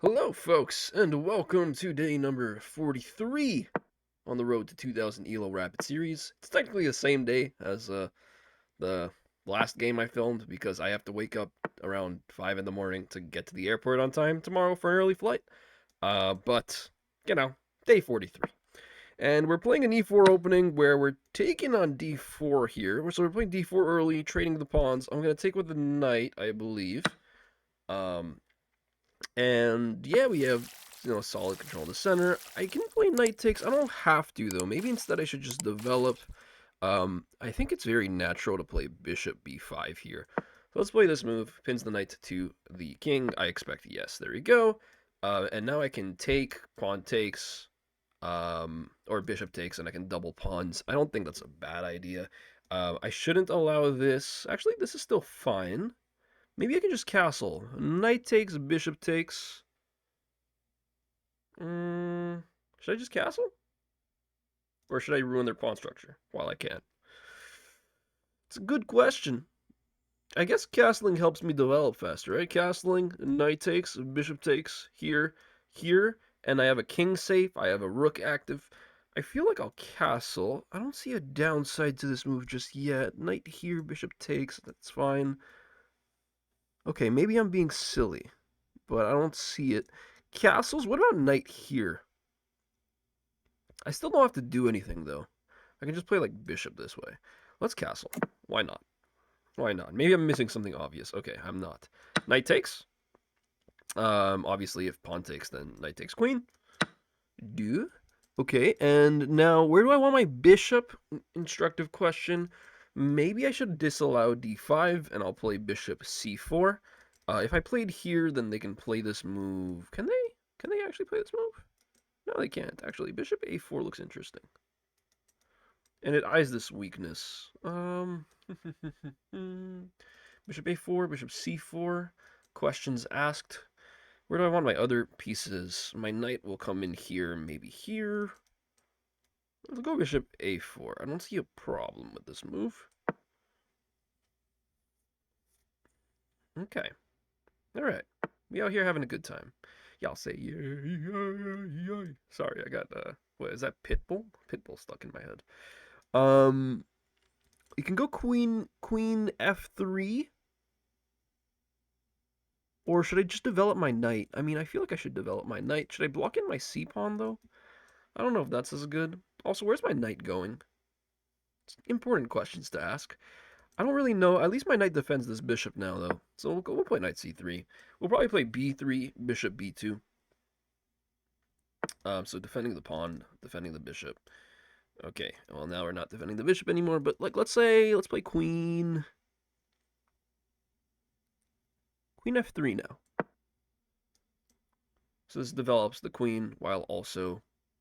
Hello, folks, and welcome to day number 43 on the road to 2000 ELO Rapid Series. It's technically the same day as the last game I filmed because I have to wake up around 5 in the morning to get to the airport on time tomorrow for an early flight. But, day 43. And we're playing an E4 opening where we're taking on D4 here. So we're playing D4 early, trading the pawns. I'm going to take with the knight, I believe. Um, and yeah, we have solid control of the center. I can play knight takes. I don't have to though. Maybe instead I should just develop. I think it's very natural to play bishop b5 here. So let's play this move. Pins the knight to the king. I expect yes. There we go. And now I can take pawn takes, or bishop takes, and I can double pawns. I don't think that's a bad idea. I shouldn't allow this. Actually, this is still fine. Maybe I can just castle. Knight takes, bishop takes. Should I just castle? Or should I ruin their pawn structure while I can? It's a good question. I guess castling helps me develop faster, right? Castling, knight takes, bishop takes, here, here, and I have a king safe, I have a rook active. I feel like I'll castle. I don't see a downside to this move just yet. Knight here, bishop takes, that's fine. Okay, maybe I'm being silly, but I don't see it. Castles, what about knight here? I still don't have to do anything, though. I can just play, like, bishop this way. Let's castle. Why not? Why not? Maybe I'm missing something obvious. Okay, I'm not. Knight takes. Obviously, if pawn takes, then knight takes queen. Do. Okay, and now, where do I want my bishop? Instructive question. Maybe I should disallow d5, and I'll play bishop c4. If I played here, then they can play this move. Can they? Can they actually play this move? No, they can't, actually. Bishop a4 looks interesting. And it eyes this weakness. Bishop a4, bishop c4. Questions asked. Where do I want my other pieces? My knight will come in here, maybe here. Let's go bishop a4. I don't see a problem with this move. Okay. Alright. We out here having a good time. Y'all say yeah. Sorry, I got what is that, Pitbull? Pitbull stuck in my head. You can go queen f3. Or should I just develop my knight? I mean, I feel like I should develop my knight. Should I block in my c-pawn, though? I don't know if that's as good. Also, where's my knight going? It's important questions to ask. I don't really know. At least my knight defends this bishop now, though. So we'll play knight c3. We'll probably play b3, bishop b2. So defending the pawn, defending the bishop. Okay, well, now we're not defending the bishop anymore, but, like, let's play queen f3 now. So this develops the queen while also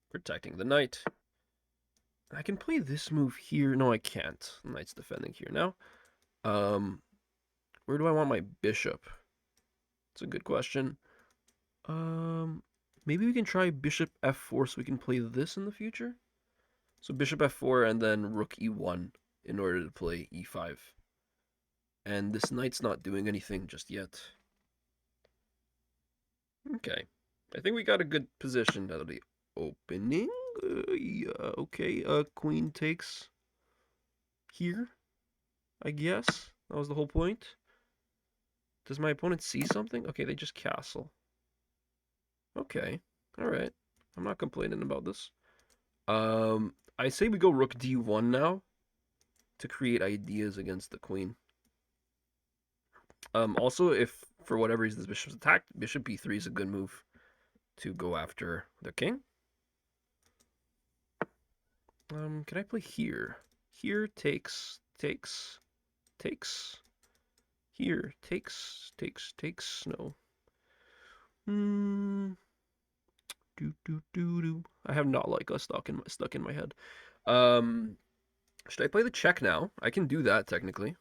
protecting the knight. I can play this move here. No, I can't. The knight's defending here now. Where do I want my bishop? It's a good question. Maybe we can try bishop f4 so we can play this in the future. So bishop f4 and then rook e1 in order to play e5. And this knight's not doing anything just yet. Okay. I think we got a good position out of the opening. Yeah, okay. Queen takes here, I guess. That was the whole point. Does my opponent see something? Okay, they just castle. Okay. Alright. I'm not complaining about this. I say we go rook d1 now to create ideas against the queen. Also, if for whatever reason this bishop's attacked, bishop b3 is a good move to go after the king. Can I play here? Here takes. Here takes. No. I have not like us stuck in my head. Should I play the check now? I can do that technically.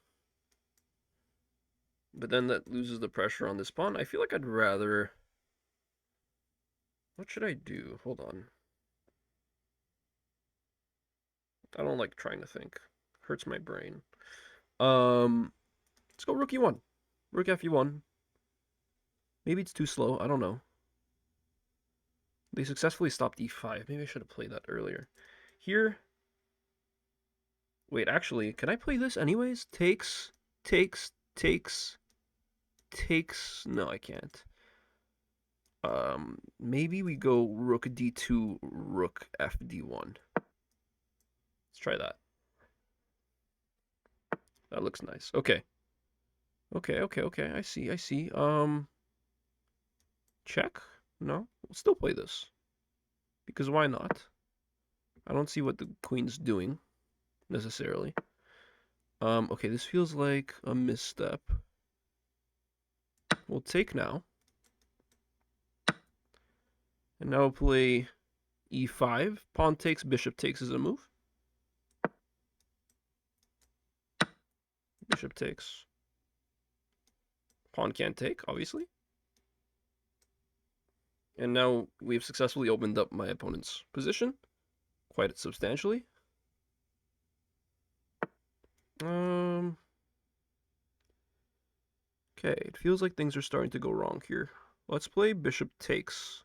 But then that loses the pressure on this pawn. I feel like I'd rather. What should I do? Hold on. I don't like trying to think. Hurts my brain. Let's go rook e1. Rook f e1. Maybe it's too slow. I don't know. They successfully stopped e5. Maybe I should have played that earlier. Here. Wait, actually, can I play this anyways? Takes, takes, takes, takes. No, I can't. Maybe we go rook d2, rook f d1. Let's try that. That looks nice. Okay. Okay. I see. Check? No? We'll still play this. Because why not? I don't see what the queen's doing, necessarily. Okay, this feels like a misstep. We'll take now. And now we'll play e5. Pawn takes, bishop takes is a move. Bishop takes. Pawn can't take, obviously. And now we've successfully opened up my opponent's position quite substantially. Okay, it feels like things are starting to go wrong here. Let's play bishop takes.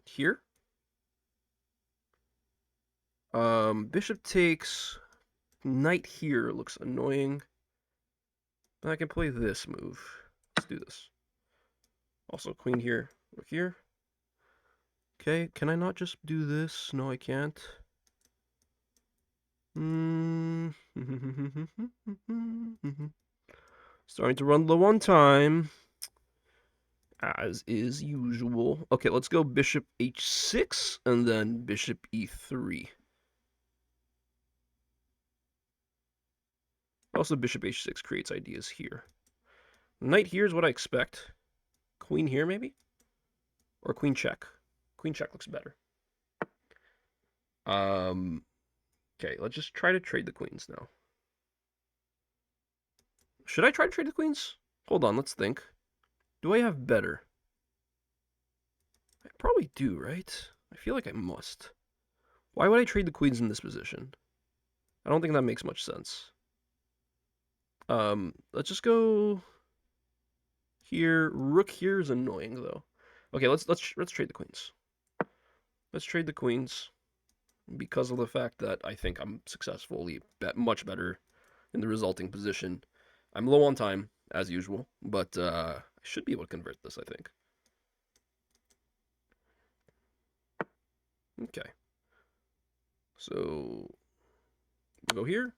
Here. Bishop takes. Knight here looks annoying. I can play this move. Let's do this. Also, queen here, rook here. Okay, can I not just do this? No, I can't. Starting to run low on time, as is usual. Okay, let's go bishop h6 and then bishop e3. Also, bishop h6 creates ideas here. Knight here is what I expect. Queen here, maybe? Or queen check. Queen check looks better. Okay, let's just try to trade the queens now. Should I try to trade the queens? Hold on, let's think. Do I have better? I probably do, right? I feel like I must. Why would I trade the queens in this position? I don't think that makes much sense. Let's just go here. Rook here is annoying though. Okay, let's trade the queens. Let's trade the queens because of the fact that I think I'm successfully much better in the resulting position. I'm low on time as usual, but I should be able to convert this, I think. Okay. So we'll go here.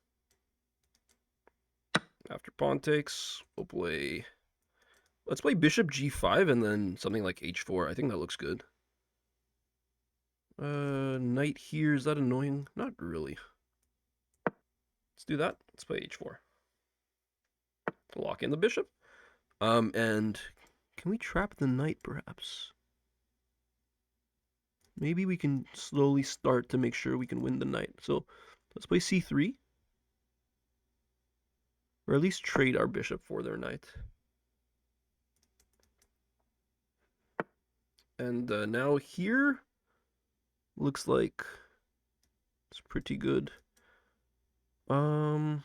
After pawn takes, we'll play. Let's play bishop g5 and then something like h4. I think that looks good. Knight here, is that annoying? Not really. Let's do that. Let's play h4. Lock in the bishop. And can we trap the knight perhaps? Maybe we can slowly start to make sure we can win the knight. So let's play c3. Or at least trade our bishop for their knight. And now here looks like it's pretty good. Let's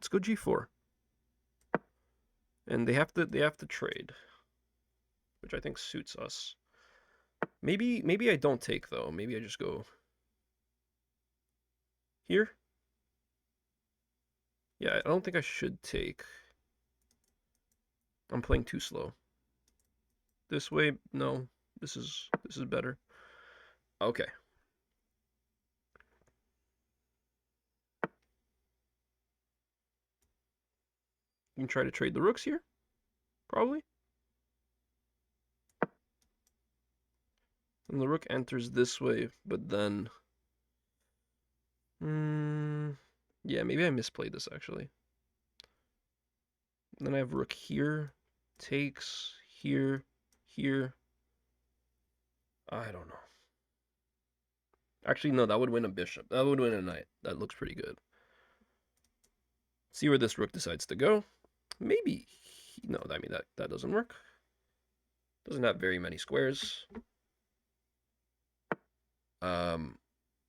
go g4. And they have to trade, which I think suits us. Maybe I don't take though. Maybe I just go here. Yeah, I don't think I should take. I'm playing too slow. This way, no. This is better. Okay. You can try to trade the rooks here, probably. And the rook enters this way, but then... yeah, maybe I misplayed this, actually. And then I have rook here, takes, here, here. I don't know. Actually, no, that would win a bishop. That would win a knight. That looks pretty good. See where this rook decides to go. Maybe... no, I mean, that doesn't work. Doesn't have very many squares.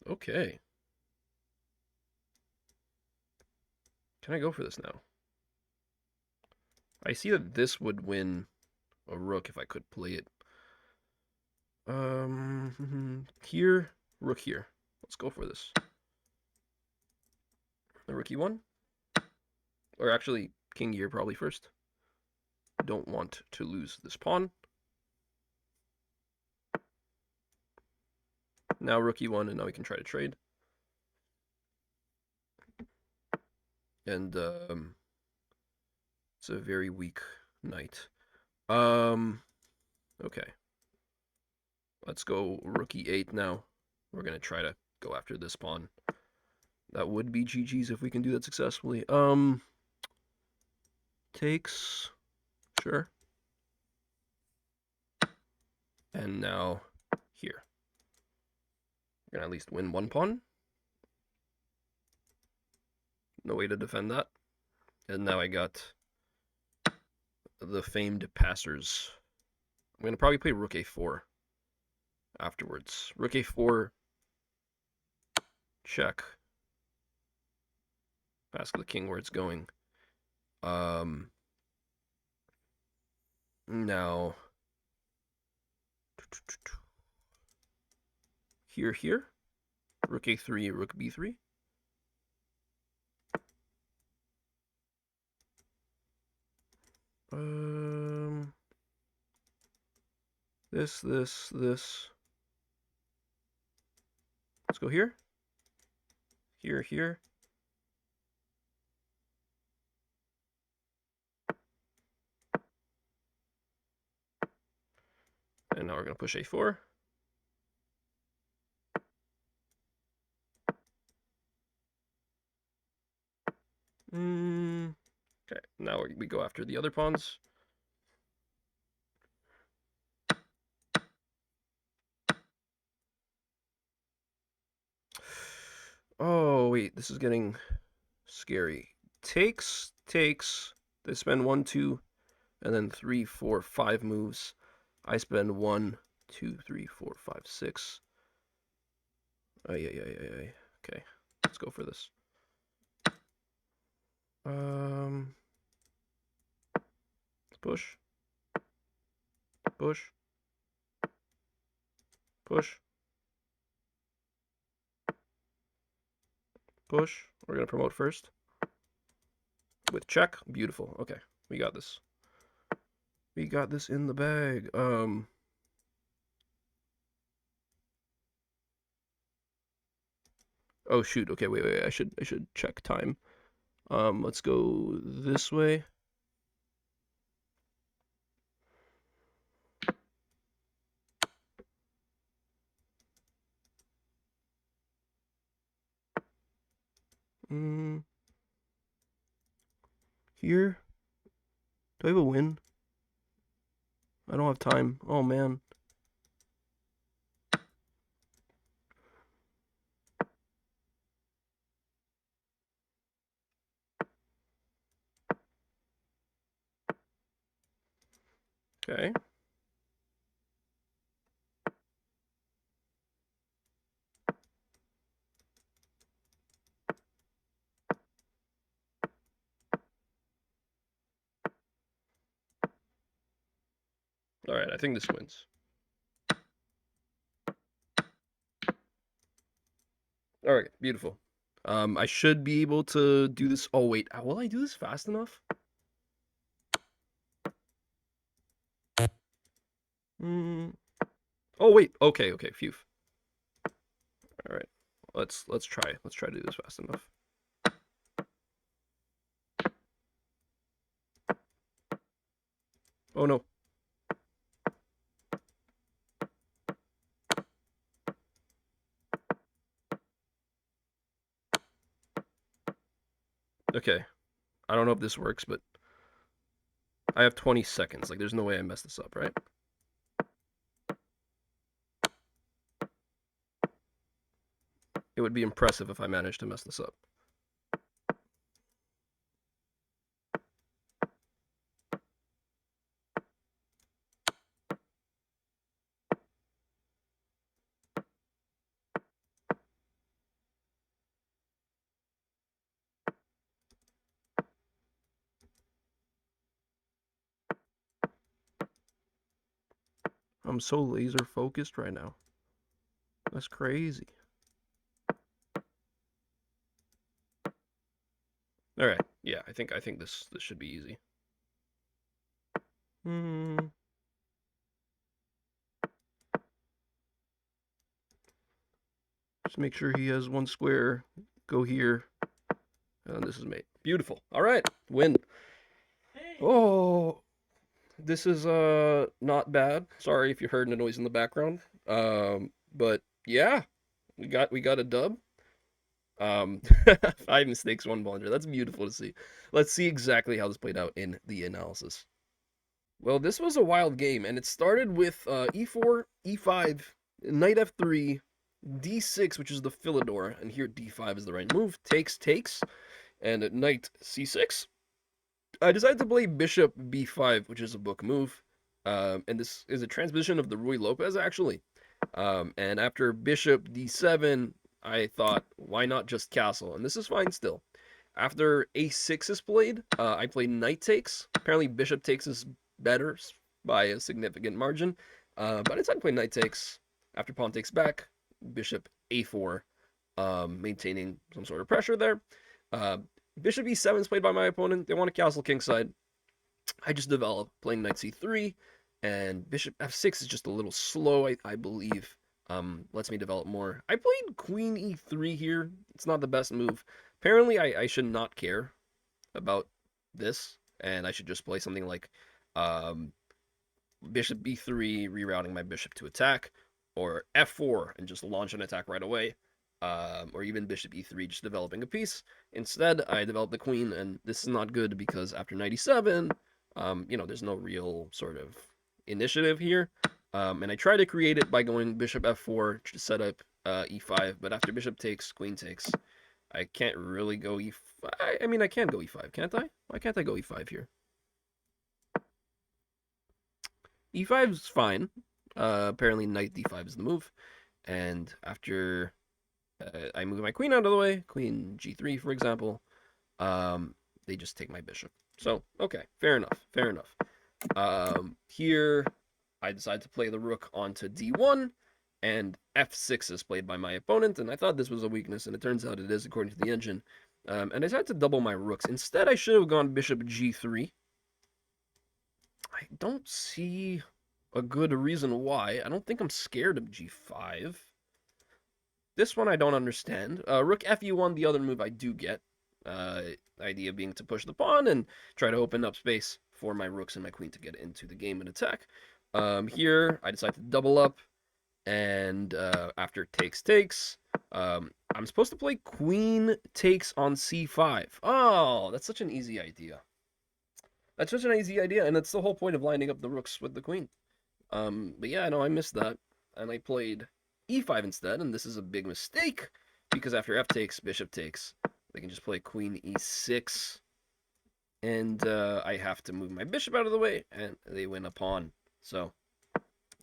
Okay. Can I go for this now? I see that this would win a rook if I could play it. Here, rook here. Let's go for this. The rookie one? Or actually, king here probably first. Don't want to lose this pawn. Now rookie one, and now we can try to trade. And it's a very weak knight. Okay. Let's go rook e8 now. We're gonna try to go after this pawn. That would be GG's if we can do that successfully. Takes. Sure. And now here. We're gonna at least win one pawn. No way to defend that. And now I got the famed passers. I'm gonna probably play rook a4 afterwards. Rook a4, check. Ask the king where it's going. Now here. Rook a3, rook b3. This. Let's go here. Here. And now we're going to push a4. Okay, now we go after the other pawns. Oh, wait, this is getting scary. Takes. They spend 1, 2, and then 3, 4, 5 moves. I spend 1, 2, 3, 4, 5, 6. Okay, let's go for this. Push. We're gonna promote first. With check. Beautiful. Okay, we got this. We got this in the bag. Oh shoot. Okay, wait. I should check time. Let's go this way. Here. Do I have a win? I don't have time. Oh man. Okay. All right, I think this wins. All right, beautiful. I should be able to do this. Oh wait, will I do this fast enough? Oh wait. Okay. Phew. All right. Let's try. Let's try to do this fast enough. Oh no. Okay. I don't know if this works, but I have 20 seconds. Like, there's no way I mess this up, right? It would be impressive if I managed to mess this up. I'm so laser focused right now. That's crazy. All right. Yeah, I think this should be easy. Just make sure he has one square. Go here. And this is mate. Beautiful. All right. Win. Oh, this is not bad. Sorry if you heard the noise in the background. But yeah, we got a dub. 5 mistakes, 1 blunder. That's beautiful to see. Let's see exactly how this played out in the analysis. Well, this was a wild game, and it started with e4, e5, knight f3, d6, which is the Philidor, and here d5 is the right move. Takes, and at knight c6. I decided to play bishop b5, which is a book move, and this is a transposition of the Ruy Lopez, actually. And after bishop d7, I thought, why not just castle? And this is fine still. After a6 is played, I played knight takes. Apparently bishop takes is better by a significant margin. But I decided to play knight takes. After pawn takes back, bishop a4, maintaining some sort of pressure there. Bishop e7 is played by my opponent. They want a castle kingside. I just develop playing knight c3, and bishop f6 is just a little slow, I believe. Lets me develop more. I played queen e3 here. It's not the best move. Apparently, I should not care about this, and I should just play something like bishop b3, rerouting my bishop to attack, or f4 and just launch an attack right away, or even bishop e3, just developing a piece. Instead, I developed the queen, and this is not good because after knight e7, there's no real sort of initiative here. And I try to create it by going bishop f4 to set up e5, but after bishop takes, queen takes, I can't really go e5. I mean, I can go e5, can't I? Why can't I go e5 here? e5 is fine. Apparently knight d5 is the move. And after I move my queen out of the way, queen g3, for example, they just take my bishop. So, okay, fair enough. Here, I decide to play the rook onto d1, and f6 is played by my opponent, and I thought this was a weakness, and it turns out it is according to the engine. And I decided to double my rooks. Instead, I should have gone bishop g3. I don't see a good reason why. I don't think I'm scared of g5. This one I don't understand. Rook fe1, the other move I do get. Idea being to push the pawn and try to open up space for my rooks and my queen to get into the game and attack. Here, I decide to double up, and after takes, I'm supposed to play queen takes on c5. Oh, that's such an easy idea. That's such an easy idea, and that's the whole point of lining up the rooks with the queen. But yeah, no, I missed that, and I played e5 instead, and this is a big mistake, because after f takes, bishop takes, they can just play queen e6, and I have to move my bishop out of the way, and they win a pawn. So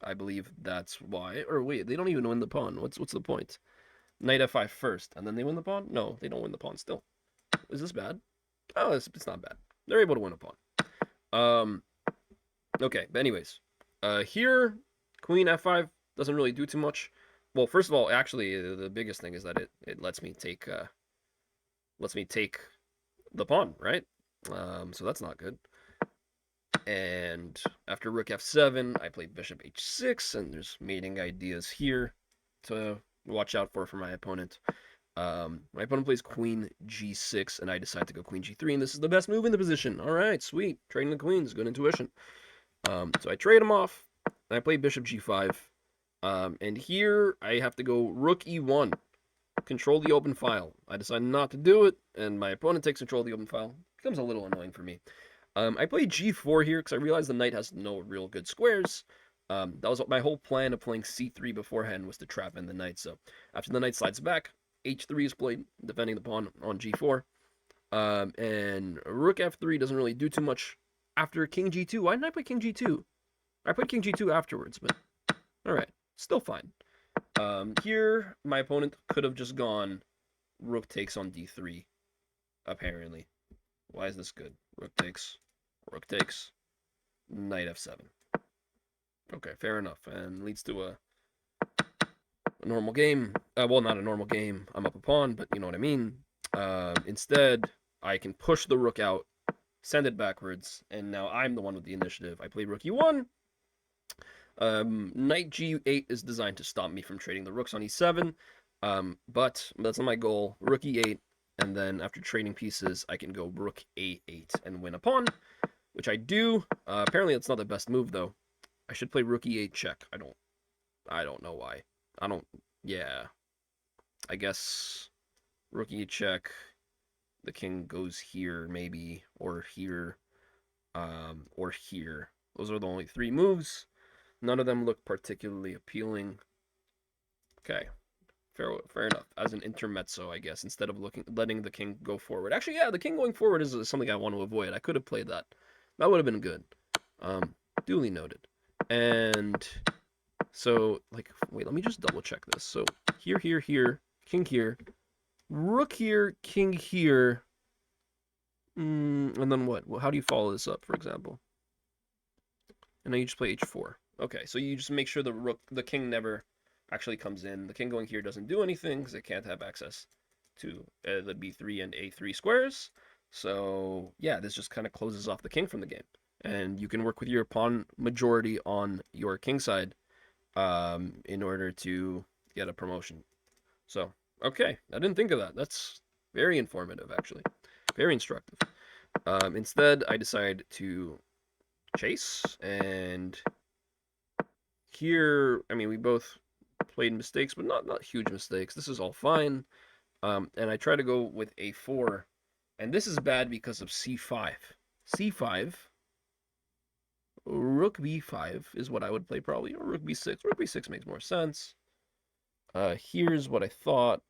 I believe that's why. Or wait, they don't even win the pawn. What's the point? Knight f5 first, and then they win the pawn? No, they don't win the pawn still. Is this bad? Oh, it's not bad. They're able to win a pawn. Okay, but anyways, here, queen f5 doesn't really do too much. Well, first of all, actually, the biggest thing is that it lets me take the pawn, right? So that's not good. And after rook f7, I play bishop h6, and there's mating ideas here to watch out for my opponent. My opponent plays queen g6, and I decide to go queen g3, and this is the best move in the position. All right, sweet. Trading the queens, good intuition. So I trade them off, and I play bishop g5. And here I have to go rook e1, control the open file. I decide not to do it, and my opponent takes control of the open file. It becomes a little annoying for me. I play g4 here because I realized the knight has no real good squares. That was my whole plan of playing c3 beforehand, was to trap in the knight. So after the knight slides back, h3 is played, defending the pawn on g4. And rook f3 doesn't really do too much. After king g2, why didn't I play king g2? I played king g2 afterwards, but alright, still fine. Here, my opponent could have just gone rook takes on d3, apparently. Why is this good? Rook takes, knight f7. Okay, fair enough. And leads to a normal game. Well, not a normal game. I'm up a pawn, but you know what I mean. Instead, I can push the rook out, send it backwards, and now I'm the one with the initiative. I play rook e1. Knight g8 is designed to stop me from trading the rooks on e7, but that's not my goal. Rook e8, and then after trading pieces, I can go rook a8 and win a pawn, which I do. Apparently, it's not the best move though. I should play rook e8 check. I don't know why. I don't. Yeah, I guess rook e8 check. The king goes here maybe, or here, or here. Those are the only three moves. None of them look particularly appealing. Okay, fair enough. As an intermezzo, I guess, instead of letting the king go forward. Actually, yeah, the king going forward is something I want to avoid. I could have played that. That would have been good. Duly noted. And so, like, wait, let me just double check this. So here, king here, rook here, king here. And then what? Well, how do you follow this up, for example? And then you just play h4. Okay, so you just make sure the king never actually comes in. The king going here doesn't do anything because it can't have access to the b3 and a3 squares. So yeah, this just kind of closes off the king from the game, and you can work with your pawn majority on your king side in order to get a promotion. So okay, I didn't think of that. That's very informative, actually, very instructive. Instead, I decide to chase, and here, I mean, we both played mistakes, but not huge mistakes. This is all fine. And I try to go with a4, and this is bad because of c5. c5, rook b5 is what I would play probably, or rook b6. Rook b6 makes more sense. Here's what I thought.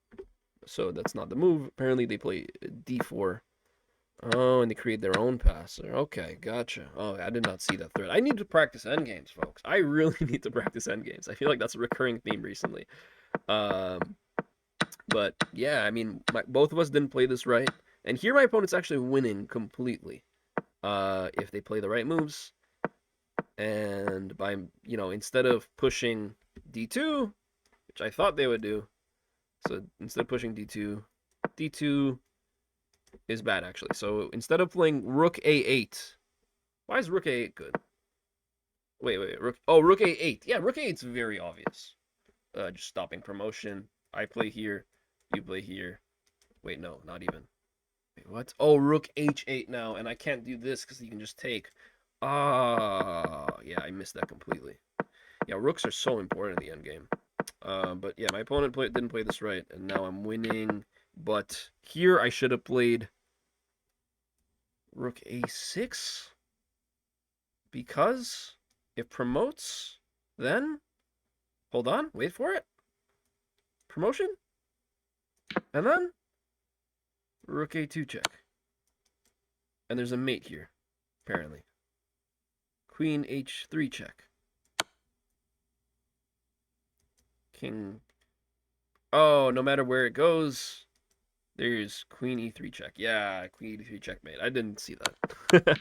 So that's not the move. Apparently they play d4. Oh, and they create their own passer. Okay, gotcha. Oh, I did not see that thread. I need to practice endgames, folks. I really need to practice endgames. I feel like that's a recurring theme recently. But yeah, I mean, both of us didn't play this right. And here my opponent's actually winning completely. If they play the right moves. And by, you know, instead of pushing d2, which I thought they would do. So instead of pushing d2, d2 is bad, actually. So instead of playing rook a8, why is rook a8 good? Wait, rook a8. Yeah, rook a8 is very obvious. Just stopping promotion. I play here, you play here. Wait, no, not even. Wait, what? Oh, rook h8 now, and I can't do this because you can just take. Ah, yeah, I missed that completely. Yeah, rooks are so important in the endgame. But yeah, my opponent didn't play this right, and now I'm winning. But here I should have played rook a6, because it promotes, then, hold on, wait for it, promotion, and then rook a2 check. And there's a mate here, apparently. Queen h3 check. King. Oh, no matter where it goes, there's queen e3 check. Yeah, queen e3 checkmate. I didn't see that.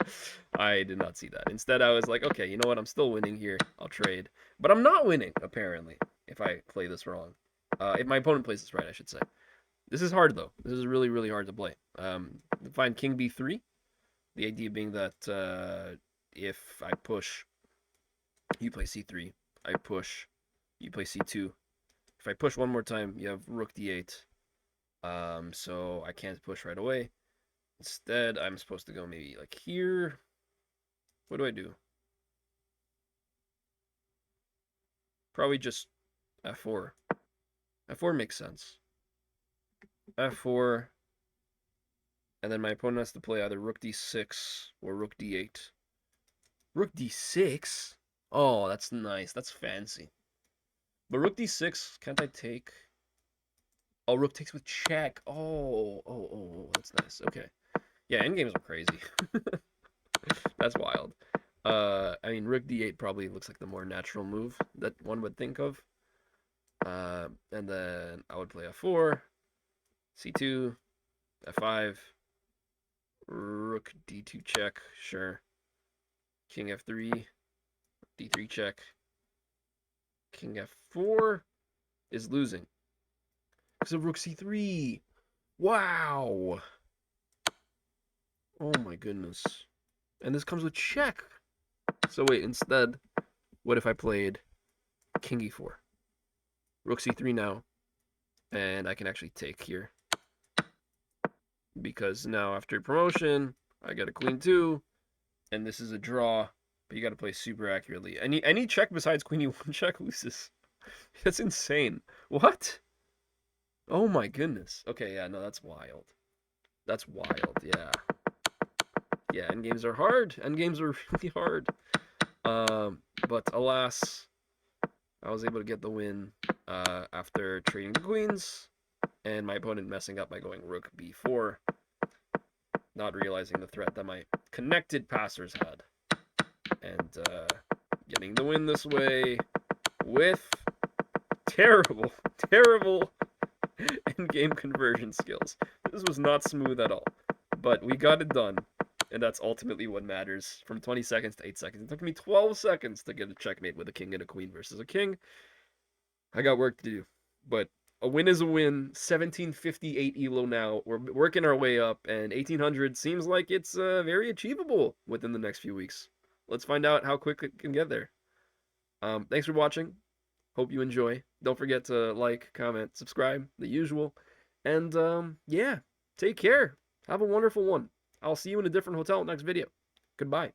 I did not see that. Instead, I was like, okay, you know what? I'm still winning here. I'll trade. But I'm not winning, apparently, if I play this wrong. If my opponent plays this right, I should say. This is hard, though. This is really, really hard to play. Find king b3. The idea being that if I push, you play c3. I push, you play c2. If I push one more time, you have rook d8. So I can't push right away. Instead, I'm supposed to go maybe like here. What do I do? Probably just f4. f4 makes sense. f4. And then my opponent has to play either rook d6 or rook d8. Rook d6? Oh, that's nice. That's fancy. But rook d6, can't I take? Oh, rook takes with check. Oh, that's nice. Okay. Yeah, endgames are crazy. That's wild. I mean, rook d8 probably looks like the more natural move that one would think of. And then I would play f4, c2, f5, rook d2 check, sure. King f3, d3 check. King f4 is losing. Because of rook c3. Wow. Oh my goodness. And this comes with check. So wait, instead, what if I played king e4? Rook c3 now. And I can actually take here. Because now after promotion, I get a queen 2. And this is a draw. But you got to play super accurately. Any check besides queen e1 check loses. That's insane. What? Oh my goodness. Okay, yeah, no, that's wild. That's wild, yeah. Yeah, endgames are hard. Endgames are really hard. But alas, I was able to get the win after trading the queens, and my opponent messing up by going rook b4, not realizing the threat that my connected passers had, and getting the win this way with terrible, terrible endgame conversion skills. This was not smooth at all, but we got it done. And that's ultimately what matters. From 20 seconds to 8 seconds. It took me 12 seconds to get a checkmate with a king and a queen versus a king. I got work to do. But a win is a win. 1758 elo now. We're working our way up. And 1800 seems like it's very achievable within the next few weeks. Let's find out how quick it can get there. Thanks for watching. Hope you enjoy. Don't forget to like, comment, subscribe, the usual. And yeah, take care. Have a wonderful one. I'll see you in a different hotel next video. Goodbye.